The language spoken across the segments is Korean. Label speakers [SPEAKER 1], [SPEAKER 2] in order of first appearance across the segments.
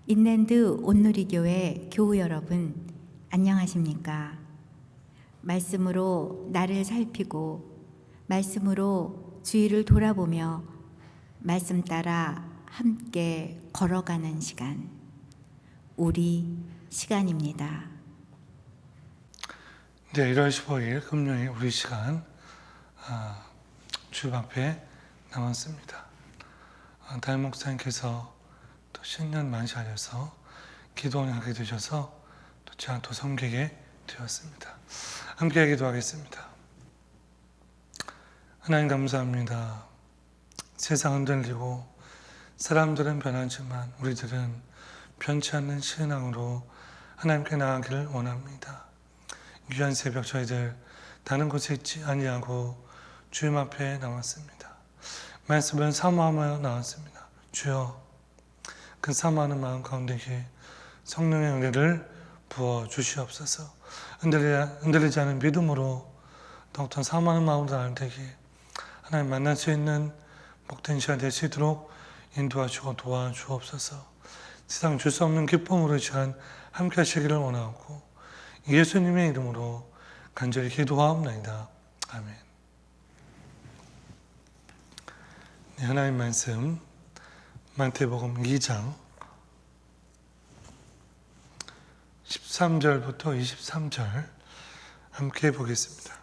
[SPEAKER 1] 인랜드 온누리교회 교우 여러분, 안녕하십니까? 말씀으로 나를 살피고 말씀으로 주위를 돌아보며 말씀 따라 함께 걸어가는 시간, 우리 시간입니다.
[SPEAKER 2] 네, 1월 15일 금요일 우리 시간 주님 앞에 나왔습니다. 담임 목사님께서 또 신년 만찬에서 기도원을 하게 되셔서 또 제가 또 섬기게 되었습니다. 함께 기도하겠습니다. 하나님 감사합니다. 세상은 흔들리고 사람들은 변하지만 우리들은 변치 않는 신앙으로 하나님께 나아가기를 원합니다. 귀한 새벽 저희들 다른 곳에 있지 아니하고 주님 앞에 나왔습니다. 말씀을 사모하며 나왔습니다. 주여, 그 사모하는 마음 가운데에 성령의 은혜를 부어 주시옵소서. 흔들리지 않은 믿음으로 더욱더 사모하는 마음으로 나올 때에 하나님 만날 수 있는 복된 시간 될 수 있도록 인도하시고 도와주옵소서. 세상 줄 수 없는 기쁨으로 이 시간 함께 하시기를 원하고 예수님의 이름으로 간절히 기도하옵나이다. 아멘. 네, 하나님 말씀 마태복음 2장 13절부터 23절 함께 보겠습니다.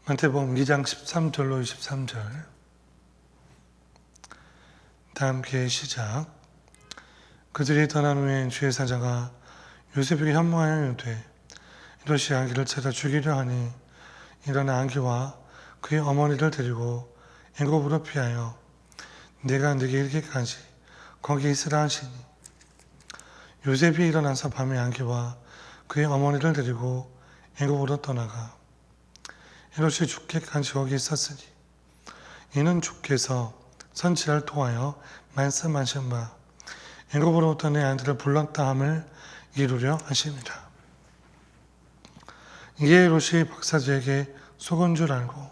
[SPEAKER 2] 마태복음 2장 13절로 23절 다 함께 시작. 그들이 떠난 후에 주의 사자가 요셉에게 현몽하여 이르되 이롯이 아기를 찾아 죽이려 하니 일어나 아기와 그의 어머니를 데리고 애굽으로 피하여 내가 네게 이르기까지 거기 있으라 하시니 요셉이 일어나서 밤에 아기와 그의 어머니를 데리고 애굽으로 떠나가 헤롯이 죽기까지 거기 있었으니 이는 주께서 선지자를 통하여 말씀하신 바 애굽으로부터 내 아들을 불렀다 함을 이루려 하십니다. 이에 헤롯이 박사들에게 속은 줄 알고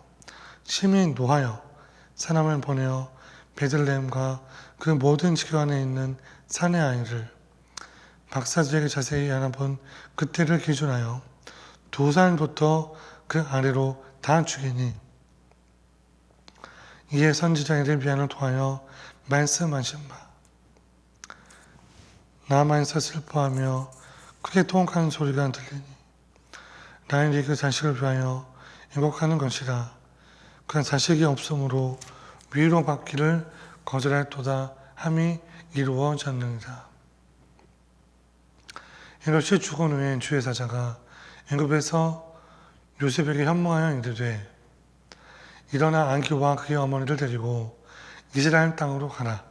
[SPEAKER 2] 심히 노하여 사람을 보내어 베들레헴과 그 모든 지교 안에 있는 산의 아이를 박사들에게 자세히 알아본 그때를 기준하여 2살부터 그 아래로 다 죽이니 이에 선지자 에레미야를 통하여 말씀하신 바 남아에서 슬퍼하며 크게 통곡하는 소리가 들리니 라헬이 그 자식을 위하여 애곡하는 것이라. 그가 자식이 없으므로 위로받기를 거절할도다 함이 이루어졌느니라. 헤롯이 죽은 후에 주의 사자가 애굽에서 요셉에게 현몽하여 이르되 일어나 아기와 그의 어머니를 데리고 이스라엘 땅으로 가라.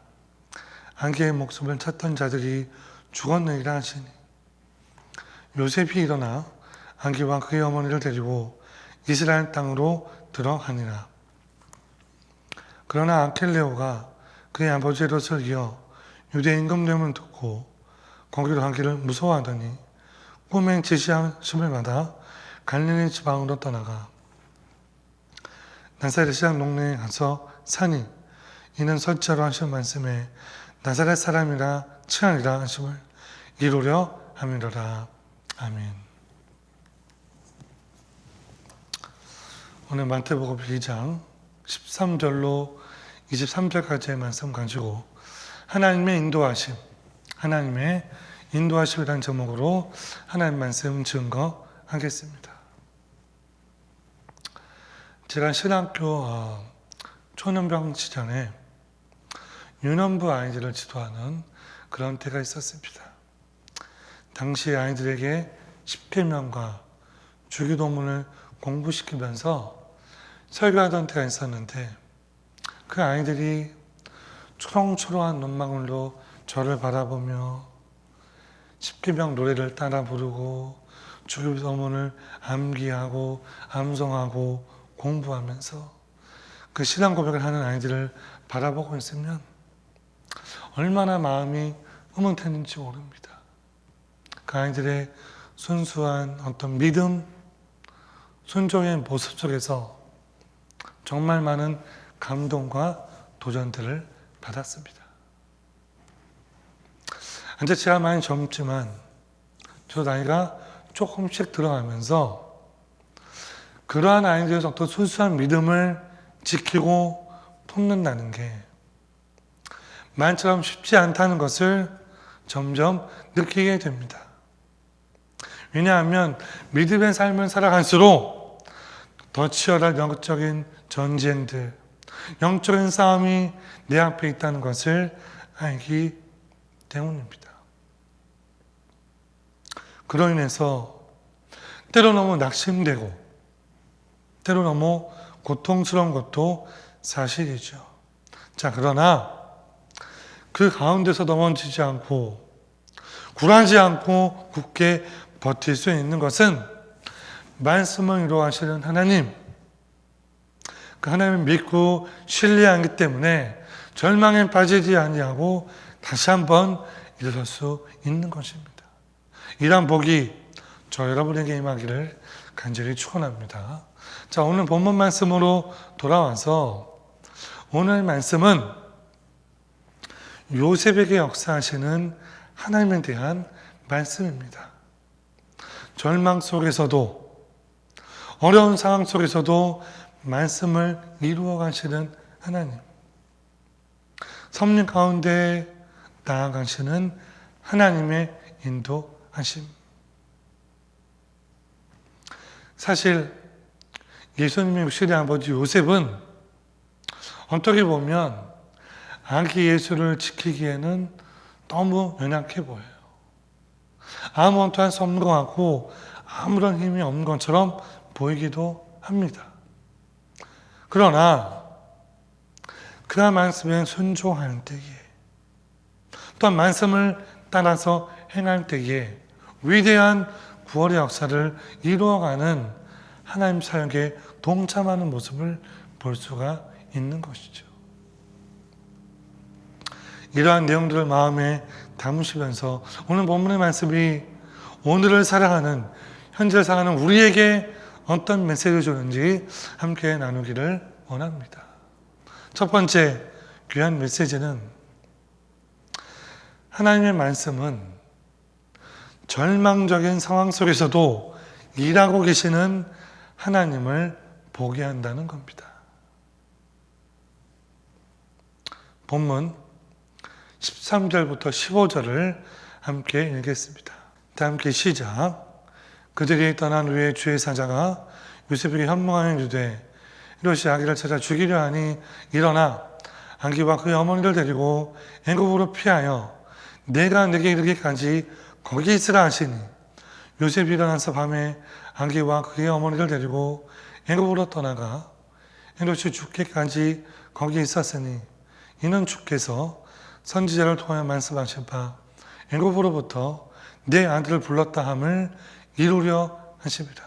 [SPEAKER 2] 아기의 목숨을 찾던 자들이 죽었느니라 하시니 요셉이 일어나 아기와 그의 어머니를 데리고 이스라엘 땅으로 들어가니라. 그러나 아켈레오가 그의 아버지 헤롯을 이어 유대 임금됨을 듣고 거기로 가기를 무서워하더니 꿈에 지시하심을 받아 갈릴리 지방으로 떠나가 나사렛 시장 농내에 가서 사니 이는 설자로 하신 말씀에 나사렛 사람이라 칭하리라 하심을 이루려 함이로라. 아멘. 오늘 마태복음 2장 13절로 23절까지의 말씀 가지고 하나님의 인도하심이라는 제목으로 하나님 말씀 증거하겠습니다. 제가 신학교 초년병 시절에 유년부 아이들을 지도하는 그런 때가 있었습니다. 당시 아이들에게 십계명과 주기도문을 공부시키면서 설교하던 때가 있었는데 그 아이들이 초롱초롱한 눈망울로 저를 바라보며 십계명 노래를 따라 부르고 주기도문을 암기하고 암송하고 공부하면서 그 신앙 고백을 하는 아이들을 바라보고 있으면 얼마나 마음이 흐뭇했는지 모릅니다. 그 아이들의 순수한 어떤 믿음, 순종의 모습 속에서 정말 많은 감동과 도전들을 받았습니다. 이제 제가 많이 젊지만 저 나이가 조금씩 들어가면서 그러한 아이들에서 어떤 순수한 믿음을 지키고 품는다는 게 말처럼 쉽지 않다는 것을 점점 느끼게 됩니다. 왜냐하면 믿음의 삶을 살아갈수록 더 치열한 영적인 전쟁들, 영적인 싸움이 내 앞에 있다는 것을 알기 때문입니다. 그로 인해서 때로 너무 낙심되고 때로 너무 고통스러운 것도 사실이죠. 자, 그러나 그 가운데서 넘어지지 않고 굴하지 않고 굳게 버틸 수 있는 것은 말씀을 이루어하시는 하나님, 그 하나님을 믿고 신뢰하기 때문에 절망에 빠지지 아니하고 다시 한번 일어설 수 있는 것입니다. 이러한 복이 저 여러분에게 임하기를 간절히 축원합니다. 자, 오늘 본문 말씀으로 돌아와서 오늘 말씀은 요셉에게 역사하시는 하나님에 대한 말씀입니다. 절망 속에서도 어려운 상황 속에서도 말씀을 이루어 가시는 하나님, 섭리 가운데 나아가시는 하나님의 인도하심. 사실 예수님의 육신의 아버지 요셉은 어떻게 보면 아기 예수를 지키기에는 너무 연약해 보여요. 아무것도 섭리 같고 아무런 힘이 없는 것처럼 보이기도 합니다. 그러나 그 말씀에 순종할 때에 또한 말씀을 따라서 행할 때에 위대한 구원의 역사를 이루어가는 하나님 사역에 동참하는 모습을 볼 수가 있는 것이죠. 이러한 내용들을 마음에 담으시면서 오늘 본문의 말씀이 오늘을 살아가는, 현재를 살아가는 우리에게 어떤 메시지를 주는지 함께 나누기를 원합니다. 첫 번째 귀한 메시지는 하나님의 말씀은 절망적인 상황 속에서도 일하고 계시는 하나님을 보게 한다는 겁니다. 본문 13절부터 15절을 함께 읽겠습니다. 다 함께 시작. 그들이 떠난 후에 주의 사자가 요셉에게 현몽하여 이르되 이롯이 아기를 찾아 죽이려 하니 일어나 아기와 그의 어머니를 데리고 애굽으로 피하여 내가 내게 이르기까지 거기 있으라 하시니 요셉이 일어나서 밤에 아기와 그의 어머니를 데리고 애굽으로 떠나가 이롯이 죽기까지 거기 있었으니 이는 주께서 선지자를 통하여 말씀하신 바 애굽으로부터 내 아들을 불렀다 함을 이루려 하십니다.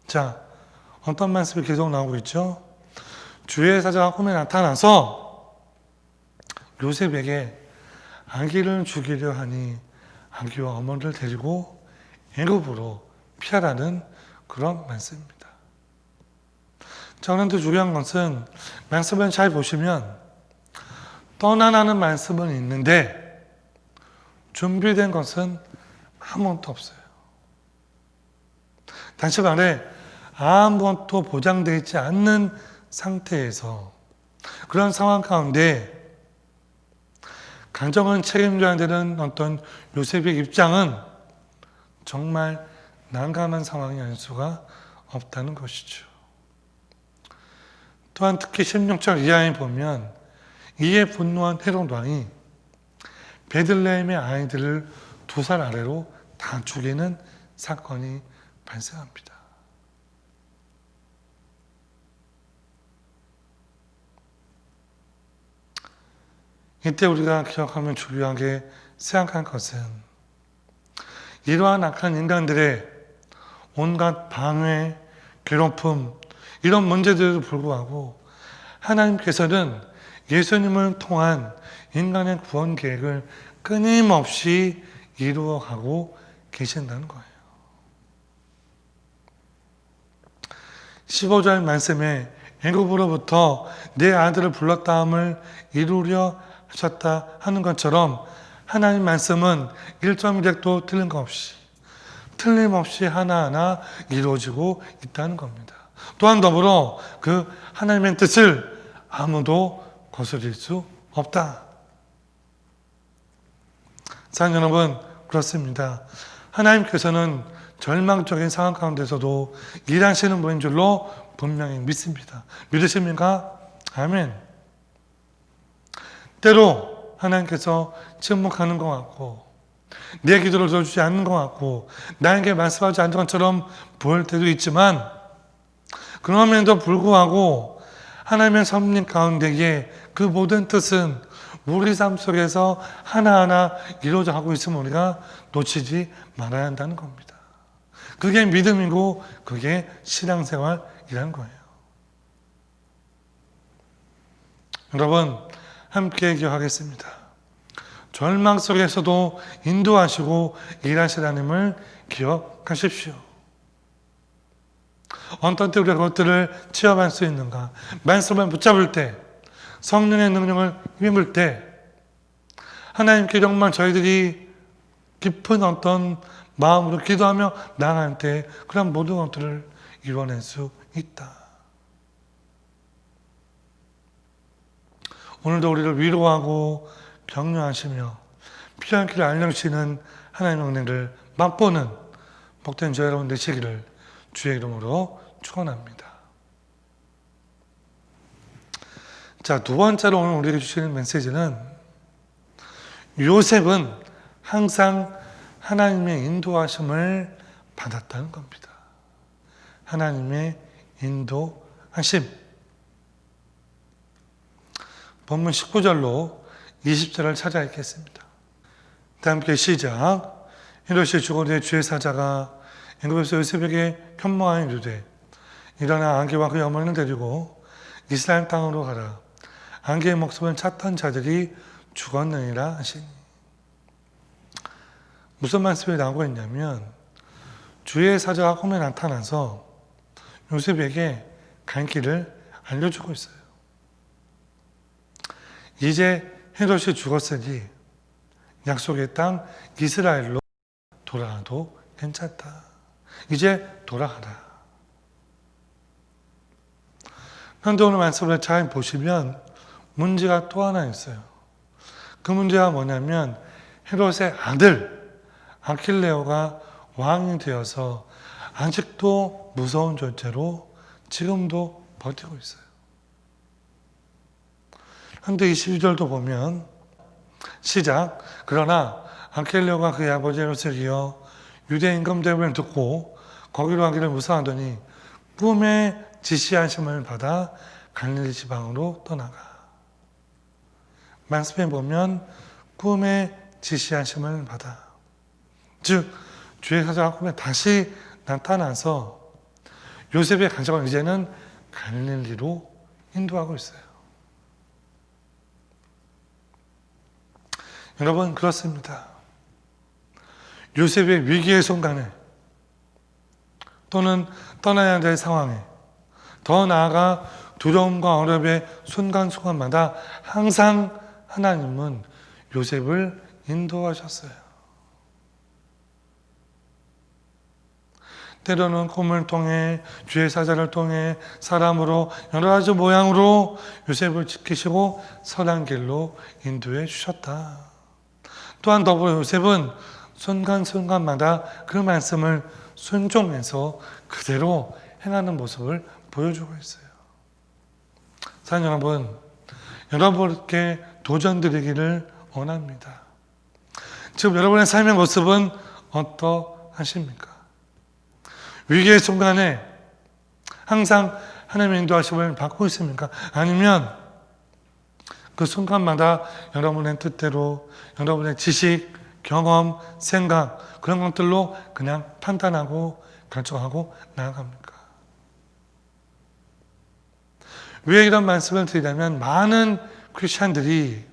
[SPEAKER 2] 자, 어떤 말씀이 계속 나오고 있죠? 주의 사자가 꿈에 나타나서 요셉에게 아기를 죽이려 하니 아기와 어머니를 데리고 애굽으로 피하라는 그런 말씀입니다. 자, 그런데 중요한 것은 말씀을 잘 보시면 떠나라는 말씀은 있는데 준비된 것은 아무것도 없어요. 다시 말해 아무것도 보장되어 있지 않는 상태에서 그런 상황 가운데 가정을 책임져야 되는 어떤 요셉의 입장은 정말 난감한 상황이 아닐 수가 없다는 것이죠. 또한 특히 16절 이하에 보면 이에 분노한 헤롯 왕이 베들레헴의 아이들을 2살 아래로 다 죽이는 사건이 발생합니다. 이때 우리가 기억하면 중요하게 생각할 것은 이러한 악한 인간들의 온갖 방해, 괴롭힘 이런 문제들에도 불구하고 하나님께서는 예수님을 통한 인간의 구원 계획을 끊임없이 이루어가고 계신다는 거예요. 15절 말씀에 애굽으로부터 내 아들을 불렀다함을 이루려 하셨다 하는 것처럼 하나님 말씀은 1.1획도 틀림없이 하나하나 이루어지고 있다는 겁니다. 또한 더불어 그 하나님의 뜻을 아무도 거스릴 수 없다. 사랑 여러분, 그렇습니다. 하나님께서는 절망적인 상황 가운데서도 일하시는 분인 줄로 분명히 믿습니다. 믿으십니까? 아멘. 때로 하나님께서 침묵하는 것 같고 내 기도를 들어주지 않는 것 같고 나에게 말씀하지 않는 것처럼 보일 때도 있지만 그럼에도 불구하고 하나님의 섭리 가운데에 그 모든 뜻은 우리 삶 속에서 하나하나 이루어져 가고 있음을 우리가 놓치지 말아야 한다는 겁니다. 그게 믿음이고 그게 신앙생활이라는 거예요. 여러분, 함께 기억하겠습니다. 절망 속에서도 인도하시고 일하시는 하나님을 기억하십시오. 어떤 때 우리가 그것들을 체험할 수 있는가? 말씀을 붙잡을 때, 성령의 능력을 힘입을 때 하나님께 정말 저희들이 깊은 어떤 마음으로 기도하며 나아갈 때 그런 모든 것들을 이뤄낼 수 있다. 오늘도 우리를 위로하고 격려하시며 필요한 길을 알려주시는 하나님의 은혜를 맛보는 복된 저 여러분 되시기를 주의 이름으로 축원합니다. 자, 두 번째로 오늘 우리에게 주시는 메시지는 요셉은 항상 하나님의 인도하심을 받았다는 겁니다. 하나님의 인도하심. 본문 19절로 20절을 찾아 읽겠습니다. 다 함께 시작. 헤롯이 죽은 뒤에 주의 사자가 애굽에서 요셉에게 현몽하여 이르되 일어나 안개와 그의 어머니를 데리고 이스라엘 땅으로 가라. 안개의 목숨을 찾던 자들이 죽었느니라 하시니. 무슨 말씀이 나오고 있냐면 주의 사자가 꿈에 나타나서 요셉에게 갈 길을 알려주고 있어요. 이제 헤롯이 죽었으니 약속의 땅 이스라엘로 돌아가도 괜찮다. 이제 돌아가라. 그런데 오늘 말씀을 잘 보시면 문제가 또 하나 있어요. 그 문제가 뭐냐면 헤롯의 아들 아킬레오가 왕이 되어서 아직도 무서운 존재로 지금도 버티고 있어요. 그런데 22절도 보면 시작. 그러나 아킬레오가 그의 아버지 헤롯을 이어 유대 임금대회를 듣고 거기로 가기를 무사하더니 꿈에 지시하심을 받아 갈릴리 지방으로 떠나가. 말씀에 보면 꿈에 지시하심을 받아. 즉 주의 사자가 꿈에 다시 나타나서 요셉의 가정을 이제는 갈릴리로 인도하고 있어요. 여러분, 그렇습니다. 요셉의 위기의 순간에 또는 떠나야 될 상황에 더 나아가 두려움과 어려움의 순간순간마다 항상 하나님은 요셉을 인도하셨어요. 때로는 꿈을 통해 주의 사자를 통해 사람으로 여러 가지 모양으로 요셉을 지키시고 선한 길로 인도해 주셨다. 또한 더불어 요셉은 순간순간마다 그 말씀을 순종해서 그대로 행하는 모습을 보여주고 있어요. 사랑하는 여러분, 여러분께 도전드리기를 원합니다. 지금 여러분의 삶의 모습은 어떠하십니까? 위기의 순간에 항상 하나님의 인도하심을 받고 있습니까? 아니면 그 순간마다 여러분의 뜻대로 여러분의 지식, 경험, 생각 그런 것들로 그냥 판단하고 결정하고 나아갑니까? 왜 이런 말씀을 드리냐면 많은 크리스찬들이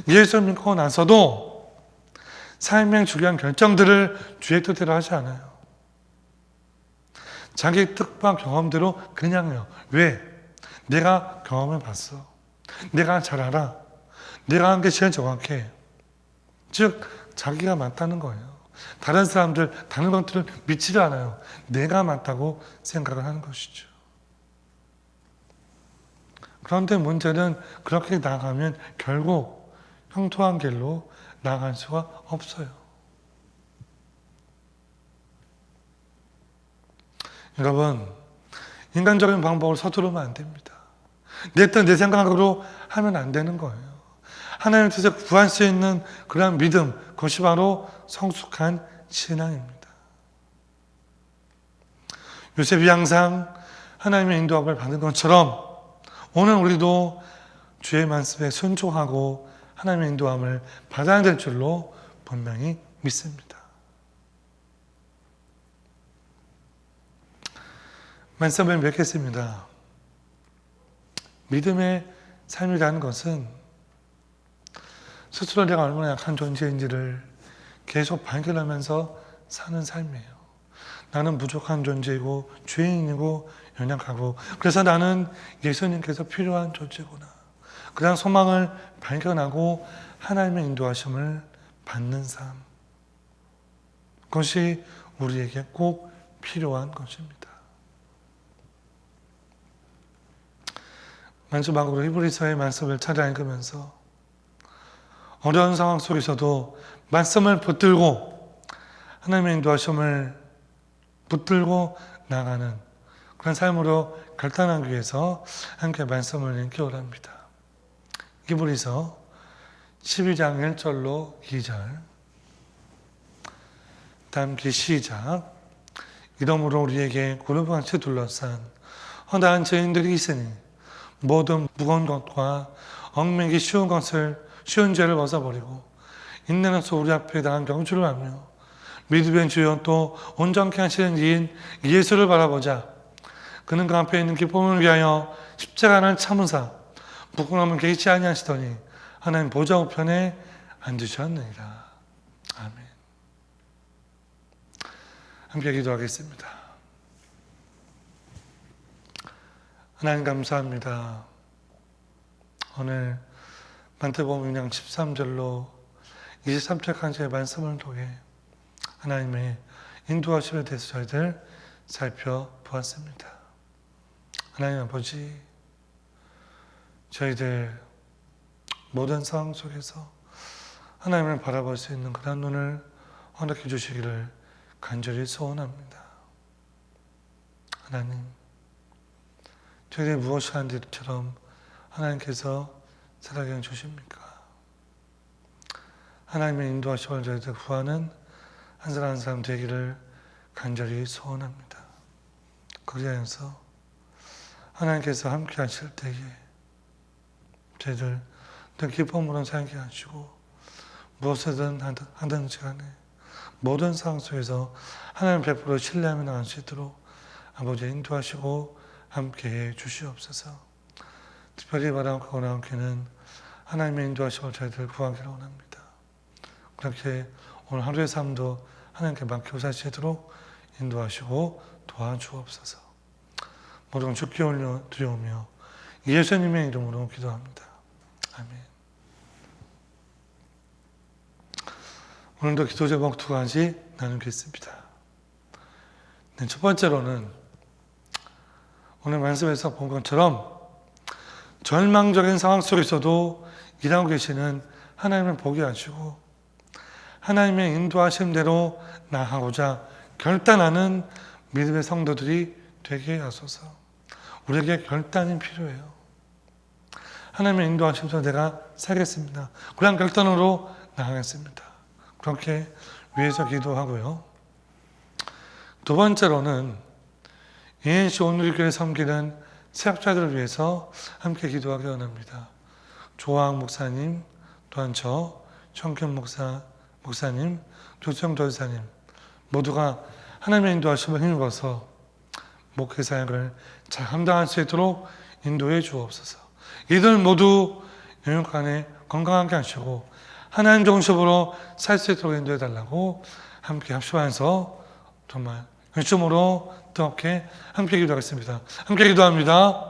[SPEAKER 2] 예수를 믿고 나서도 삶의 중요한 결정들을 주의 뜻대로 하지 않아요. 자기 뜻과 경험대로 그냥 해요. 왜? 내가 경험해 봤어. 내가 잘 알아. 내가 한 게 제일 정확해. 즉 자기가 맞다는 거예요. 다른 사람들, 다른 것들을 믿지를 않아요. 내가 맞다고 생각을 하는 것이죠. 그런데 문제는 그렇게 나가면 결국 형통한 길로 나갈 수가 없어요. 여러분, 인간적인 방법을 서두르면 안 됩니다. 내 뜻, 내 생각으로 하면 안 되는 거예요. 하나님의 뜻에 구할 수 있는 그러한 믿음, 그것이 바로 성숙한 신앙입니다. 요셉이 항상 하나님의 인도함을 받은 것처럼 오늘 우리도 주의 말씀에 순종하고 하나님의 인도함을 받아야 될 줄로 분명히 믿습니다. 말씀을 맺겠습니다. 믿음의 삶이라는 것은 스스로 내가 얼마나 약한 존재인지를 계속 발견하면서 사는 삶이에요. 나는 부족한 존재이고 죄인이고 연약하고 그래서 나는 예수님께서 필요한 존재구나. 그런 소망을 발견하고 하나님의 인도하심을 받는 삶. 그것이 우리에게 꼭 필요한 것입니다. 마지막으로 히브리서의 말씀을 찾아 읽으면서 어려운 상황 속에서도 말씀을 붙들고 하나님의 인도하심을 붙들고 나가는 그런 삶으로 결단하기 위해서 함께 말씀을 읽기 원합니다. 히브리서 12장 1절로 2절 다 함께 시작. 이러므로 우리에게 구름같이 둘러싼 허다한 죄인들이 있으니 모든 무거운 것과 얽매기 쉬운 죄를 벗어버리고 인내로서 우리 앞에 당한 경주를 하며 믿음의 주여 또 온전케 하시는 이인 예수를 바라보자. 그는 그 앞에 있는 기쁨을 위하여 십자가를 참으사 부끄러움을 개의치 아니하시더니 하나님 보좌 우편에 앉으셨느니라. 아멘. 함께 기도하겠습니다. 하나님 감사합니다. 오늘 마태복음 6장 13절로 23절까지의 말씀을 통해 하나님의 인도하심에 대해서 저희들 살펴보았습니다. 하나님 아버지, 저희들 모든 상황 속에서 하나님을 바라볼 수 있는 그런 눈을 허락해 주시기를 간절히 소원합니다. 하나님, 저희들이 무엇이 한 일처럼 하나님께서 살아계 주십니까? 하나님의 인도하심을 저희들 구하는 한 사람 한 사람 되기를 간절히 소원합니다. 그리하여서 하나님께서 함께 하실 때에 저희들 더 기쁨으로 살게 하시고 무엇이든 하든지 간에 모든 상황 속에서 하나님 100% 신뢰하며 나갈 수 있도록 아버지 인도하시고 함께해 주시옵소서. 특별히 바라고 원하옵기는 하나님의 인도하심을 저희들 구하기를 원합니다. 그렇게 오늘 하루의 삶도 하나님께 맡기고 살 수 있도록 인도하시고 도와주옵소서. 모든 주께 올려드리오며 예수님의 이름으로 기도합니다. 아멘. 오늘도 기도 제목 2가지 나누겠습니다. 첫 번째로는 오늘 말씀에서 본 것처럼 절망적인 상황 속에서도 일하고 계시는 하나님을 보게 하시고 하나님의 인도하심대로 나아가고자 결단하는 믿음의 성도들이 되게 하소서. 우리에게 결단이 필요해요. 하나님의 인도하심대로 내가 살겠습니다. 그런 결단으로 나가겠습니다. 그렇게 위해서 기도하고요. 두 번째로는 ENC 온누리교회 섬기는 세학자들을 위해서 함께 기도하기 원합니다. 조항 목사님, 또한 저 청균 목사님, 조수영 전사님 모두가 하나님의 인도하심을 힘입어서 목회 사역을 잘 감당할 수 있도록 인도해 주옵소서. 이들 모두 영육 안에 건강하게 하시고 하나님 중심으로 살 수 있도록 인도해 달라고 함께 합심하면서 정말 춤으로 또 함께 기도하겠습니다. 함께 기도합니다.